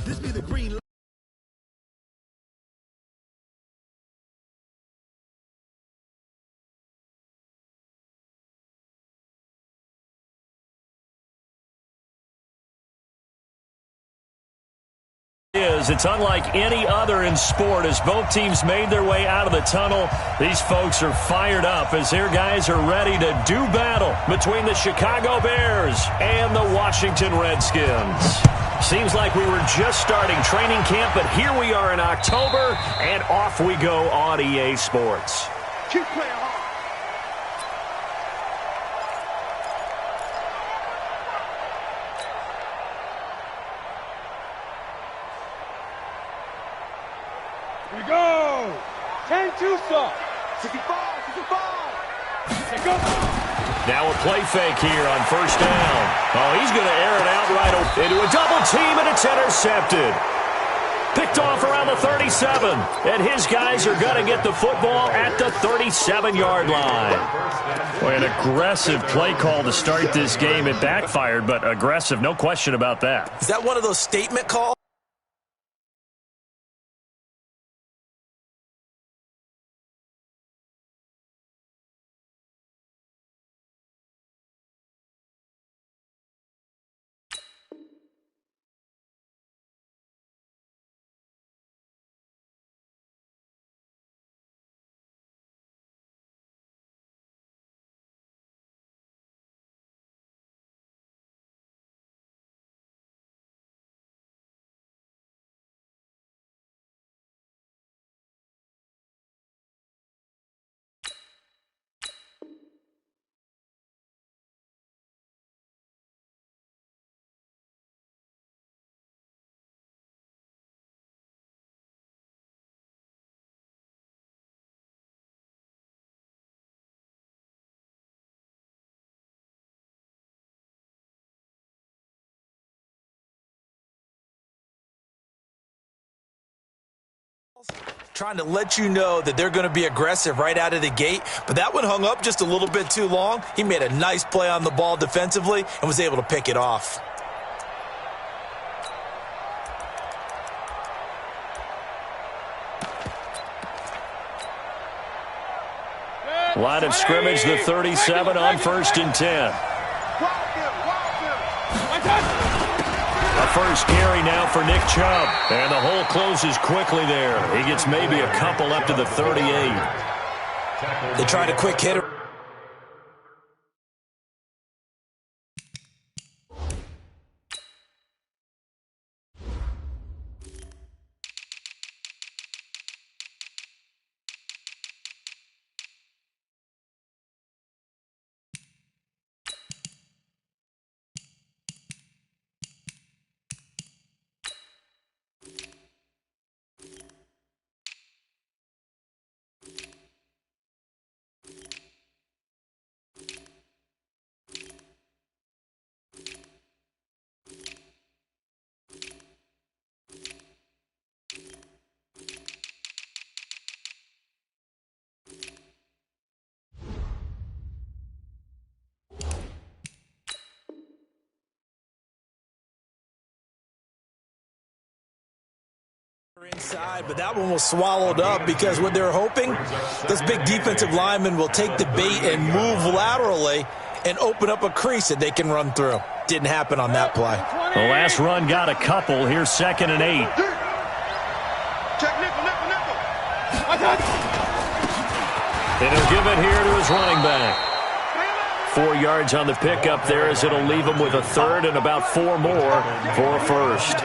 This be the green light. It's unlike any other in sport. As both teams made their way out of the tunnel, these folks are fired up as their guys are ready to do battle between the Chicago Bears and the Washington Redskins. Seems like we were just starting training camp, but here we are in October, and off we go on EA Sports. Keep playing hard. Here we go! 10-2 stop. 65, 65. Here go. Now a play fake here on first down. Oh, he's going to air it out right into a double team, and it's intercepted. Picked off around the 37, and his guys are going to get the football at the 37-yard line. Boy, an aggressive play call to start this game. It backfired, but aggressive, no question about that. Is that one of those statement calls? Trying to let you know that they're going to be aggressive right out of the gate, but that one hung up just a little bit too long. He made a nice play on the ball defensively and was able to pick it off. Line of scrimmage, the 37 on 1st and 10. A first carry now for Nick Chubb. And the hole closes quickly there. He gets maybe a couple up to the 38. They tried a quick hitter. Inside, but that one was swallowed up because what they're hoping, those big defensive linemen will take the bait and move laterally and open up a crease that they can run through. Didn't happen on that play. The last run got a couple. Here's 2nd and 8. Check nickel. And he'll give it here to his running back. 4 yards on the pickup there as it'll leave him with a third and about 4 more for a first.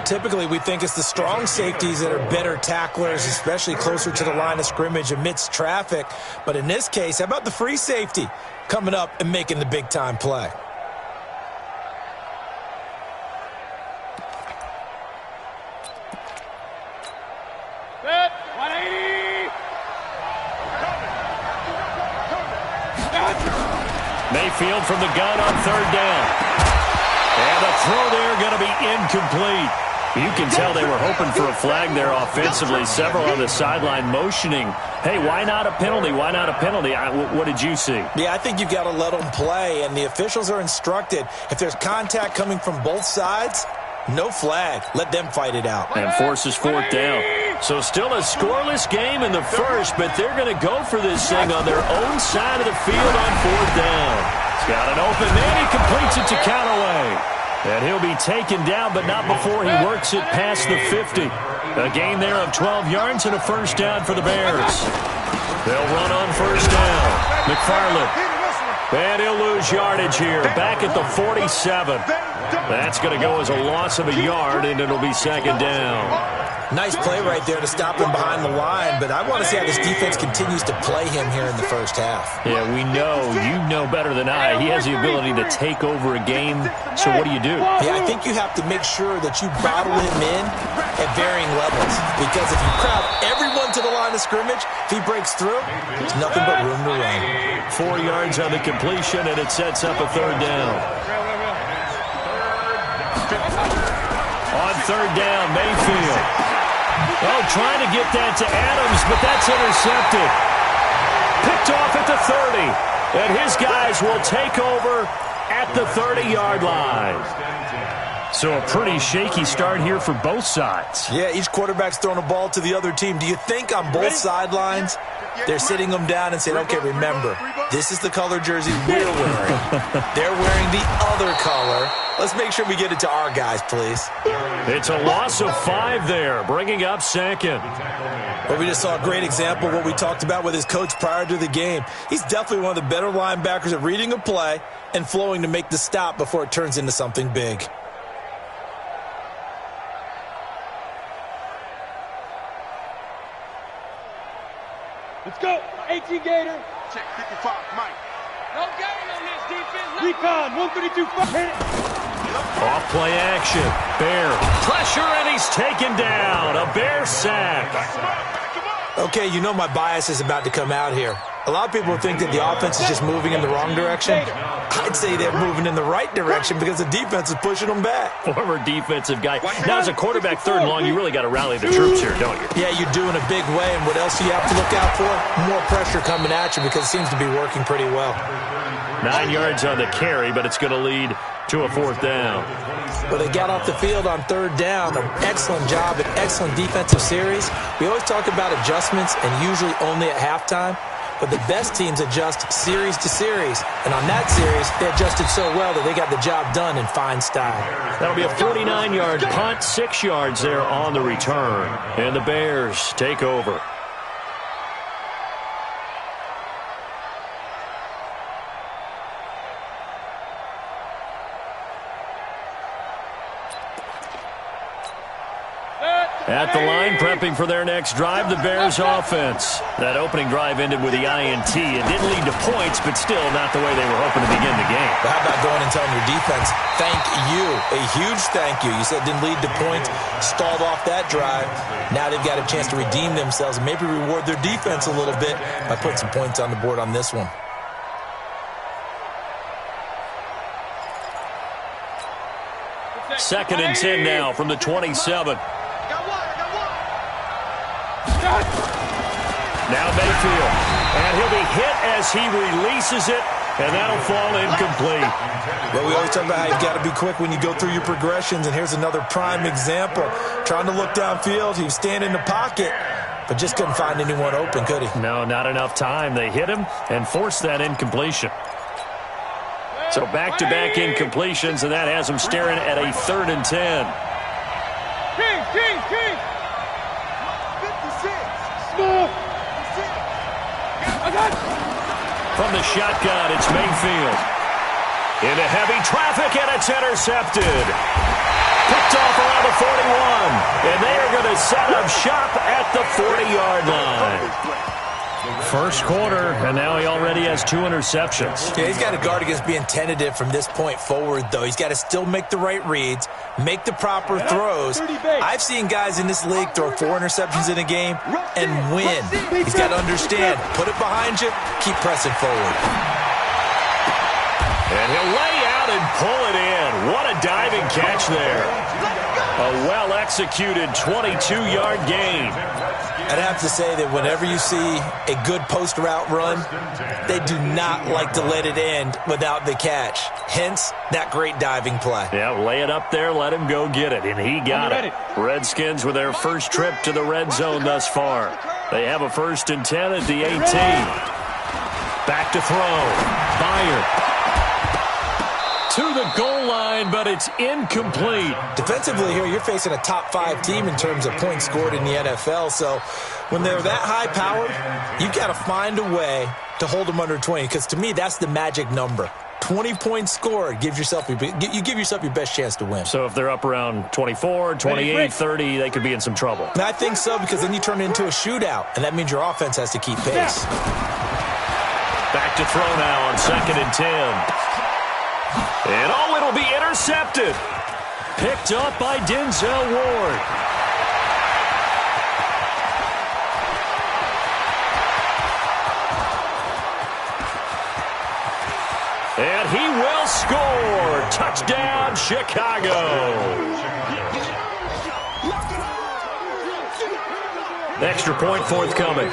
Typically, we think it's the strong safeties that are better tacklers, especially closer to the line of scrimmage amidst traffic. But in this case, how about the free safety coming up and making the big-time play? Set, 180. Mayfield from the gun on 3rd down. And the throw there going to be incomplete. You can tell they were hoping for a flag there offensively. Several on the sideline motioning, hey, why not a penalty? Why not a penalty? What did you see? Yeah, I think you've got to let them play, and the officials are instructed if there's contact coming from both sides, No flag. Let them fight it out. And forces fourth down. So still a scoreless game in the first, but they're going to go for this thing on their own side of the field on fourth down. He's got an open man. He completes it to Callaway. And he'll be taken down, but not before he works it past the 50. A gain there of 12 yards and a first down for the Bears. They'll run on first down. McFarland. And he'll lose yardage here. Back at the 47. That's going to go as a loss of a yard, and it'll be second down. Nice play right there to stop him behind the line, but I want to see how this defense continues to play him here in the first half. Yeah, we know. You know better than I. He has the ability to take over a game. So what do? Yeah, I think you have to make sure that you bottle him in at varying levels, because if you crowd everyone to the line of scrimmage, if he breaks through, there's nothing but room to run. 4 yards on the completion, and it sets up a third down. On third down, Mayfield. Oh, trying to get that to Adams, but that's intercepted. Picked off at the 30. And his guys will take over at the 30-yard line. So a pretty shaky start here for both sides. Yeah, each quarterback's throwing a ball to the other team. Do you think on both sidelines they're sitting them down and saying, okay, remember, this is the color jersey we're wearing. They're wearing the other color. Let's make sure we get it to our guys, please. It's a loss of 5 there, bringing up second. Well, we just saw a great example of what we talked about with his coach prior to the game. He's definitely one of the better linebackers at reading a play and flowing to make the stop before it turns into something big. Let's go. 18 Gator. Check 55, Mike. No gain on this defense. Recon, 132. Hit it. Off play action. Bear pressure, and he's taken down. A Bear sack. Okay, you know my bias is about to come out here. A lot of people think that the offense is just moving in the wrong direction. I'd say they're moving in the right direction because the defense is pushing them back. Former defensive guy. Now, as a quarterback third and long, you really got to rally the troops here, don't you? Yeah, you do in a big way. And what else do you have to look out for? More pressure coming at you because it seems to be working pretty well. 9 yards on the carry, but it's going to lead to a fourth down. But they got off the field on third down. An excellent job, an excellent defensive series. We always talk about adjustments and usually only at halftime. But the best teams adjust series to series. And on that series, they adjusted so well that they got the job done in fine style. That'll be a 49-yard punt, 6 yards there on the return. And the Bears take over. At the line, prepping for their next drive, the Bears offense. That opening drive ended with the INT. It didn't lead to points, but still not the way they were hoping to begin the game. But how about going and telling your defense, thank you, a huge thank you. You said it didn't lead to points, stalled off that drive. Now they've got a chance to redeem themselves and maybe reward their defense a little bit by putting some points on the board on this one. Second and 10 now from the 27. Now Mayfield, and he'll be hit as he releases it, and that'll fall incomplete. Well, we always talk about how you've got to be quick when you go through your progressions, and here's another prime example. Trying to look downfield, he was standing in the pocket, but just couldn't find anyone open, could he? No, not enough time. They hit him and forced that incompletion. So back-to-back incompletions, and that has him staring at a 3rd and 10. King. Small. From the shotgun, it's Mayfield. Into heavy traffic, and it's intercepted. Picked off around the 41. And they are going to set up shop at the 40-yard line. First quarter, and now he already has 2 interceptions. Yeah, he's got to guard against being tentative from this point forward, though. He's got to still make the right reads, make the proper throws. I've seen guys in this league throw 4 interceptions in a game and win. He's got to understand, put it behind you, keep pressing forward. And he'll lay out and pull it in. What a diving catch there. A well-executed 22-yard gain. I'd have to say that whenever you see a good post route run, they do not like to let it end without the catch. Hence, that great diving play. Yeah, lay it up there, let him go get it, and he got it. Redskins with their first trip to the red zone thus far. They have a 1st and 10 at the 18. Back to throw. Byard to the goal line, but it's incomplete. Defensively here, you're facing a top 5 team in terms of points scored in the NFL. So when they're that high-powered, you've got to find a way to hold them under 20, because to me, that's the magic number. 20 points scored, you give yourself your best chance to win. So if they're up around 24, 28, 30, they could be in some trouble. And I think so, because then you turn it into a shootout, and that means your offense has to keep pace. Back to throw now on 2nd and 10. And it'll be intercepted. Picked up by Denzel Ward. And he will score. Touchdown, Chicago. Extra point forthcoming.